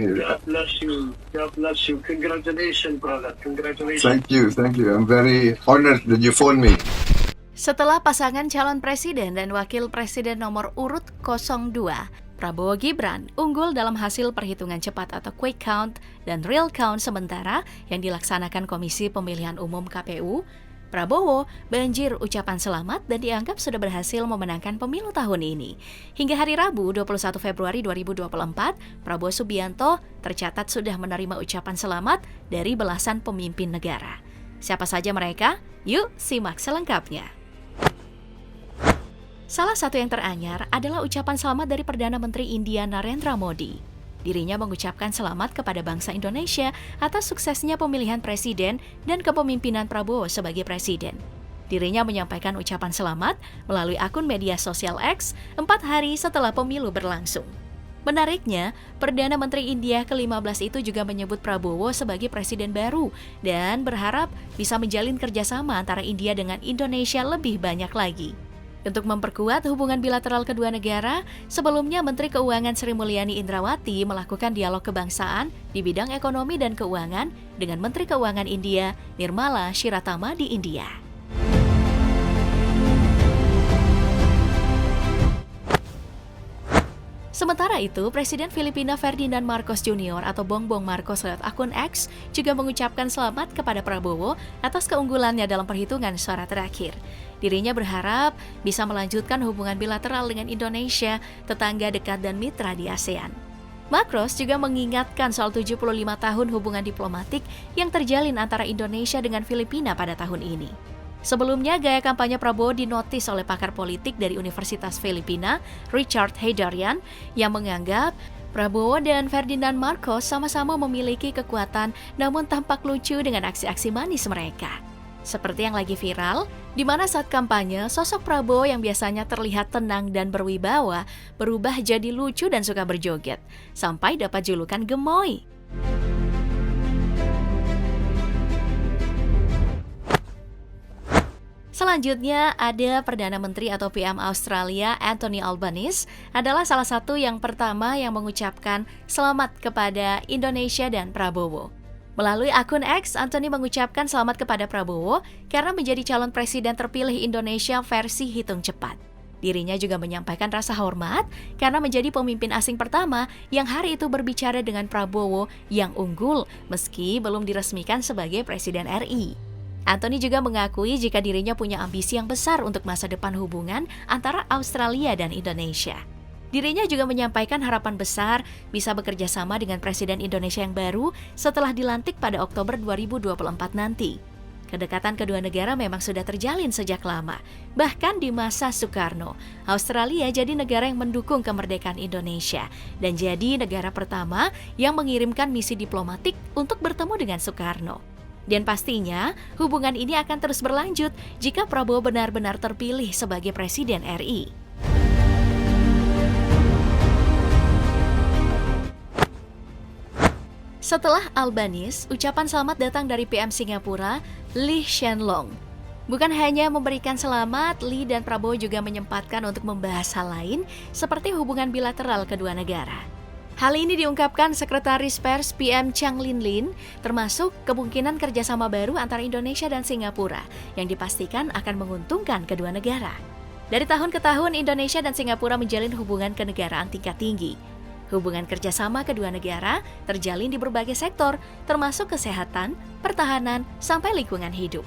God bless you. God bless you. Congratulations, brother. Congratulations. Thank you. I'm very honored that you phoned me. Setelah pasangan calon presiden dan wakil presiden nomor urut 02, Prabowo Gibran unggul dalam hasil perhitungan cepat atau quick count dan real count sementara yang dilaksanakan Komisi Pemilihan Umum KPU, Prabowo banjir ucapan selamat dan dianggap sudah berhasil memenangkan pemilu tahun ini. Hingga hari Rabu 21 Februari 2024, Prabowo Subianto tercatat sudah menerima ucapan selamat dari belasan pemimpin negara. Siapa saja mereka? Yuk simak selengkapnya. Salah satu yang teranyar adalah ucapan selamat dari Perdana Menteri India Narendra Modi. Dirinya mengucapkan selamat kepada bangsa Indonesia atas suksesnya pemilihan presiden dan kepemimpinan Prabowo sebagai presiden. Dirinya menyampaikan ucapan selamat melalui akun media sosial X 4 hari setelah pemilu berlangsung. Menariknya, Perdana Menteri India ke-15 itu juga menyebut Prabowo sebagai presiden baru dan berharap bisa menjalin kerjasama antara India dengan Indonesia lebih banyak lagi. Untuk memperkuat hubungan bilateral kedua negara, sebelumnya Menteri Keuangan Sri Mulyani Indrawati melakukan dialog kebangsaan di bidang ekonomi dan keuangan dengan Menteri Keuangan India, Nirmala Shirathama di India. Sementara itu, Presiden Filipina Ferdinand Marcos Jr. atau Bongbong Marcos lewat akun X juga mengucapkan selamat kepada Prabowo atas keunggulannya dalam perhitungan suara terakhir. Dirinya berharap bisa melanjutkan hubungan bilateral dengan Indonesia, tetangga dekat dan mitra di ASEAN. Marcos juga mengingatkan soal 75 tahun hubungan diplomatik yang terjalin antara Indonesia dengan Filipina pada tahun ini. Sebelumnya, gaya kampanye Prabowo dinotis oleh pakar politik dari Universitas Filipina, Richard Heydarian, yang menganggap Prabowo dan Ferdinand Marcos sama-sama memiliki kekuatan namun tampak lucu dengan aksi-aksi manis mereka. Seperti yang lagi viral, di mana saat kampanye, sosok Prabowo yang biasanya terlihat tenang dan berwibawa berubah jadi lucu dan suka berjoget, sampai dapat julukan gemoy. Selanjutnya ada Perdana Menteri atau PM Australia Anthony Albanese adalah salah satu yang pertama yang mengucapkan selamat kepada Indonesia dan Prabowo. Melalui akun X, Anthony mengucapkan selamat kepada Prabowo karena menjadi calon presiden terpilih Indonesia versi hitung cepat. Dirinya juga menyampaikan rasa hormat karena menjadi pemimpin asing pertama yang hari itu berbicara dengan Prabowo yang unggul meski belum diresmikan sebagai Presiden RI. Anthony juga mengakui jika dirinya punya ambisi yang besar untuk masa depan hubungan antara Australia dan Indonesia. Dirinya juga menyampaikan harapan besar bisa bekerja sama dengan Presiden Indonesia yang baru setelah dilantik pada Oktober 2024 nanti. Kedekatan kedua negara memang sudah terjalin sejak lama. Bahkan di masa Soekarno, Australia jadi negara yang mendukung kemerdekaan Indonesia dan jadi negara pertama yang mengirimkan misi diplomatik untuk bertemu dengan Soekarno. Dan pastinya, hubungan ini akan terus berlanjut jika Prabowo benar-benar terpilih sebagai Presiden RI. Setelah Albanese, ucapan selamat datang dari PM Singapura, Lee Hsien Loong. Bukan hanya memberikan selamat, Lee dan Prabowo juga menyempatkan untuk membahas hal lain seperti hubungan bilateral kedua negara. Hal ini diungkapkan Sekretaris Pers PM Chang Lin Lin, termasuk kemungkinan kerjasama baru antara Indonesia dan Singapura yang dipastikan akan menguntungkan kedua negara. Dari tahun ke tahun, Indonesia dan Singapura menjalin hubungan kenegaraan tingkat tinggi. Hubungan kerjasama kedua negara terjalin di berbagai sektor, termasuk kesehatan, pertahanan, sampai lingkungan hidup.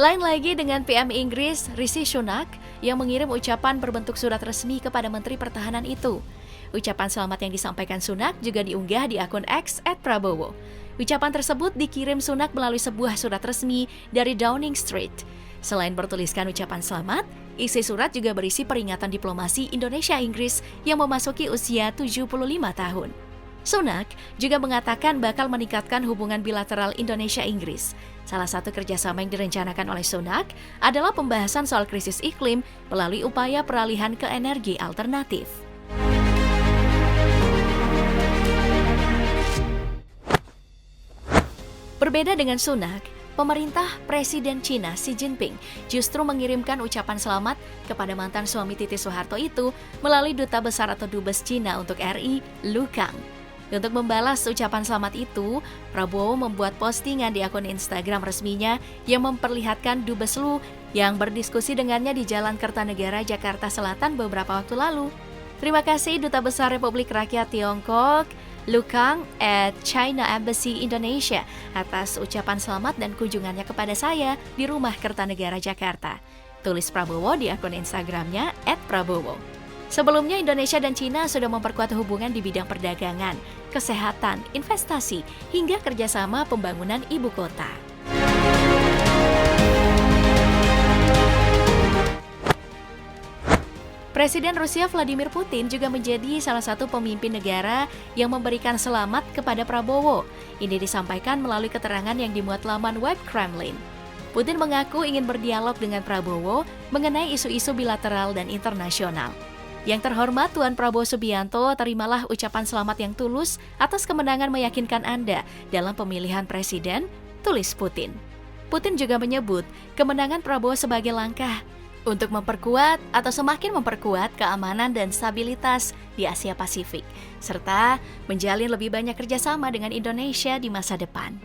Lain lagi dengan PM Inggris Rishi Sunak yang mengirim ucapan berbentuk surat resmi kepada Menteri Pertahanan itu. Ucapan selamat yang disampaikan Sunak juga diunggah di akun X @Prabowo. Ucapan tersebut dikirim Sunak melalui sebuah surat resmi dari Downing Street. Selain bertuliskan ucapan selamat, isi surat juga berisi peringatan diplomasi Indonesia-Inggris yang memasuki usia 75 tahun. Sunak juga mengatakan bakal meningkatkan hubungan bilateral Indonesia-Inggris. Salah satu kerjasama yang direncanakan oleh Sunak adalah pembahasan soal krisis iklim melalui upaya peralihan ke energi alternatif. Berbeda dengan Sunak, pemerintah Presiden Cina Xi Jinping justru mengirimkan ucapan selamat kepada mantan suami Titi Soeharto itu melalui Duta Besar atau Dubes Cina untuk RI, Lu Kang. Untuk membalas ucapan selamat itu, Prabowo membuat postingan di akun Instagram resminya yang memperlihatkan Dubes Lu yang berdiskusi dengannya di Jalan Kertanegara, Jakarta Selatan beberapa waktu lalu. Terima kasih Duta Besar Republik Rakyat Tiongkok, Lu Kang at China Embassy Indonesia atas ucapan selamat dan kunjungannya kepada saya di Rumah Kertanegara, Jakarta. Tulis Prabowo di akun Instagramnya @prabowo. Sebelumnya Indonesia dan Cina sudah memperkuat hubungan di bidang perdagangan, kesehatan, investasi, hingga kerjasama pembangunan ibu kota. Presiden Rusia Vladimir Putin juga menjadi salah satu pemimpin negara yang memberikan selamat kepada Prabowo. Ini disampaikan melalui keterangan yang dimuat laman web Kremlin. Putin mengaku ingin berdialog dengan Prabowo mengenai isu-isu bilateral dan internasional. Yang terhormat Tuan Prabowo Subianto, terimalah ucapan selamat yang tulus atas kemenangan meyakinkan Anda dalam pemilihan presiden, tulis Putin. Putin juga menyebut kemenangan Prabowo sebagai langkah untuk memperkuat atau semakin memperkuat keamanan dan stabilitas di Asia Pasifik, serta menjalin lebih banyak kerjasama dengan Indonesia di masa depan.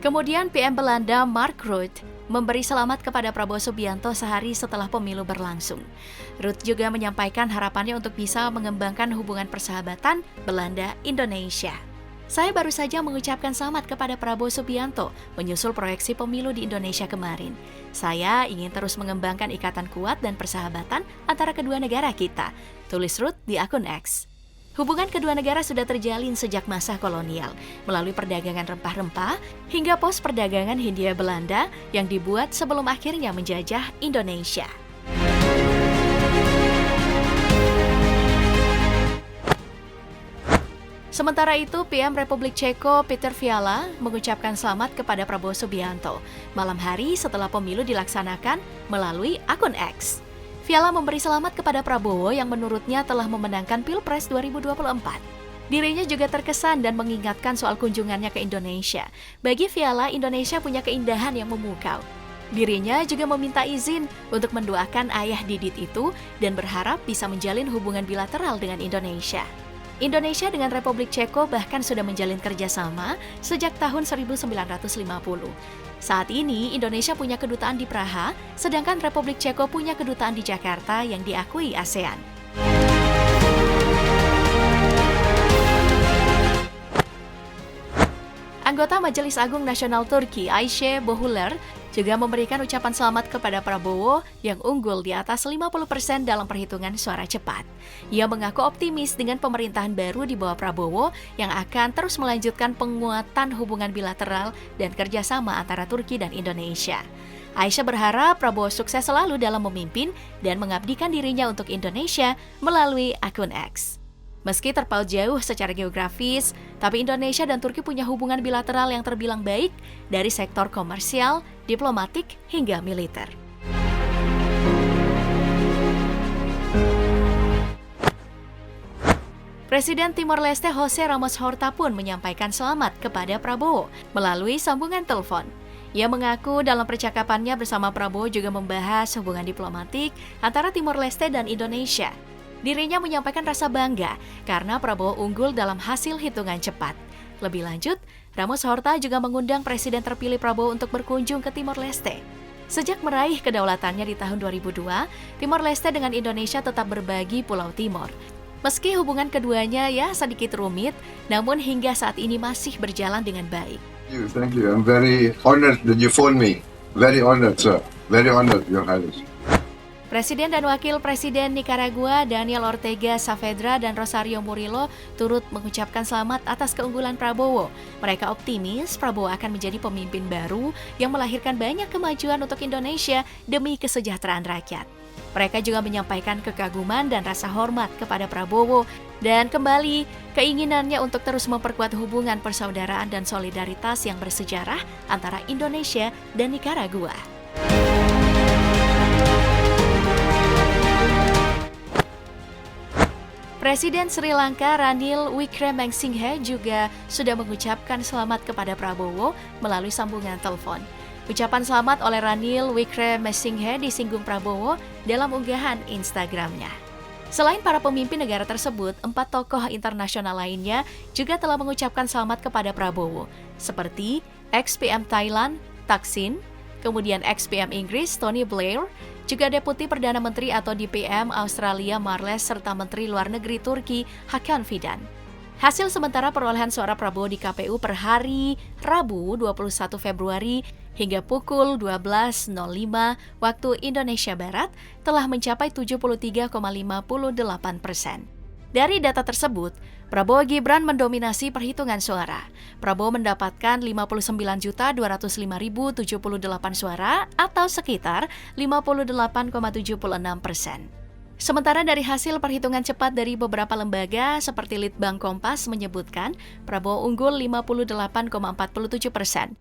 Kemudian PM Belanda Mark Rutte memberi selamat kepada Prabowo Subianto sehari setelah pemilu berlangsung. Rutte juga menyampaikan harapannya untuk bisa mengembangkan hubungan persahabatan Belanda-Indonesia. Saya baru saja mengucapkan selamat kepada Prabowo Subianto menyusul proyeksi pemilu di Indonesia kemarin. Saya ingin terus mengembangkan ikatan kuat dan persahabatan antara kedua negara kita, tulis Rutte di akun X. Hubungan kedua negara sudah terjalin sejak masa kolonial, melalui perdagangan rempah-rempah hingga pos perdagangan Hindia Belanda yang dibuat sebelum akhirnya menjajah Indonesia. Sementara itu, PM Republik Ceko Peter Fiala mengucapkan selamat kepada Prabowo Subianto malam hari setelah pemilu dilaksanakan melalui akun X. Fiala memberi selamat kepada Prabowo yang menurutnya telah memenangkan Pilpres 2024. Dirinya juga terkesan dan mengingatkan soal kunjungannya ke Indonesia. Bagi Fiala, Indonesia punya keindahan yang memukau. Dirinya juga meminta izin untuk mendoakan ayah Didit itu dan berharap bisa menjalin hubungan bilateral dengan Indonesia. Indonesia dengan Republik Ceko bahkan sudah menjalin kerjasama sejak tahun 1950. Saat ini, Indonesia punya kedutaan di Praha, sedangkan Republik Ceko punya kedutaan di Jakarta yang diakui ASEAN. Anggota Majelis Agung Nasional Turki, Ayşe Bohuler, juga memberikan ucapan selamat kepada Prabowo yang unggul di atas 50% dalam perhitungan suara cepat. Ia mengaku optimis dengan pemerintahan baru di bawah Prabowo yang akan terus melanjutkan penguatan hubungan bilateral dan kerjasama antara Turki dan Indonesia. Aisyah berharap Prabowo sukses selalu dalam memimpin dan mengabdikan dirinya untuk Indonesia melalui akun X. Meski terpaut jauh secara geografis, tapi Indonesia dan Turki punya hubungan bilateral yang terbilang baik dari sektor komersial, diplomatik, hingga militer. Presiden Timor Leste Jose Ramos Horta pun menyampaikan selamat kepada Prabowo melalui sambungan telepon. Ia mengaku dalam percakapannya bersama Prabowo juga membahas hubungan diplomatik antara Timor Leste dan Indonesia. Dirinya menyampaikan rasa bangga karena Prabowo unggul dalam hasil hitungan cepat. Lebih lanjut, Ramos Horta juga mengundang Presiden terpilih Prabowo untuk berkunjung ke Timor Leste. Sejak meraih kedaulatannya di tahun 2002, Timor Leste dengan Indonesia tetap berbagi Pulau Timor. Meski hubungan keduanya sedikit rumit, namun hingga saat ini masih berjalan dengan baik. Thank you. I'm very honored that you phoned me. Very honored, sir. Very honored, Your Highness. Presiden dan Wakil Presiden Nicaragua Daniel Ortega Saavedra dan Rosario Murillo turut mengucapkan selamat atas keunggulan Prabowo. Mereka optimis Prabowo akan menjadi pemimpin baru yang melahirkan banyak kemajuan untuk Indonesia demi kesejahteraan rakyat. Mereka juga menyampaikan kekaguman dan rasa hormat kepada Prabowo dan kembali keinginannya untuk terus memperkuat hubungan persaudaraan dan solidaritas yang bersejarah antara Indonesia dan Nicaragua. Presiden Sri Lanka Ranil Wickremesinghe juga sudah mengucapkan selamat kepada Prabowo melalui sambungan telepon. Ucapan selamat oleh Ranil Wickremesinghe disinggung Prabowo dalam unggahan Instagramnya. Selain para pemimpin negara tersebut, 4 tokoh internasional lainnya juga telah mengucapkan selamat kepada Prabowo, seperti ex-PM Thailand, Thaksin, kemudian ex-PM Inggris, Tony Blair, juga Deputi Perdana Menteri atau DPM Australia Marles, serta Menteri Luar Negeri Turki Hakan Fidan. Hasil sementara perolehan suara Prabowo di KPU per hari Rabu 21 Februari hingga pukul 12.05 waktu Indonesia Barat telah mencapai 73,58%. Dari data tersebut, Prabowo Gibran mendominasi perhitungan suara. Prabowo mendapatkan 59.205.078 suara atau sekitar 58,76%. Sementara dari hasil perhitungan cepat dari beberapa lembaga seperti Litbang Kompas menyebutkan Prabowo unggul 58,47%.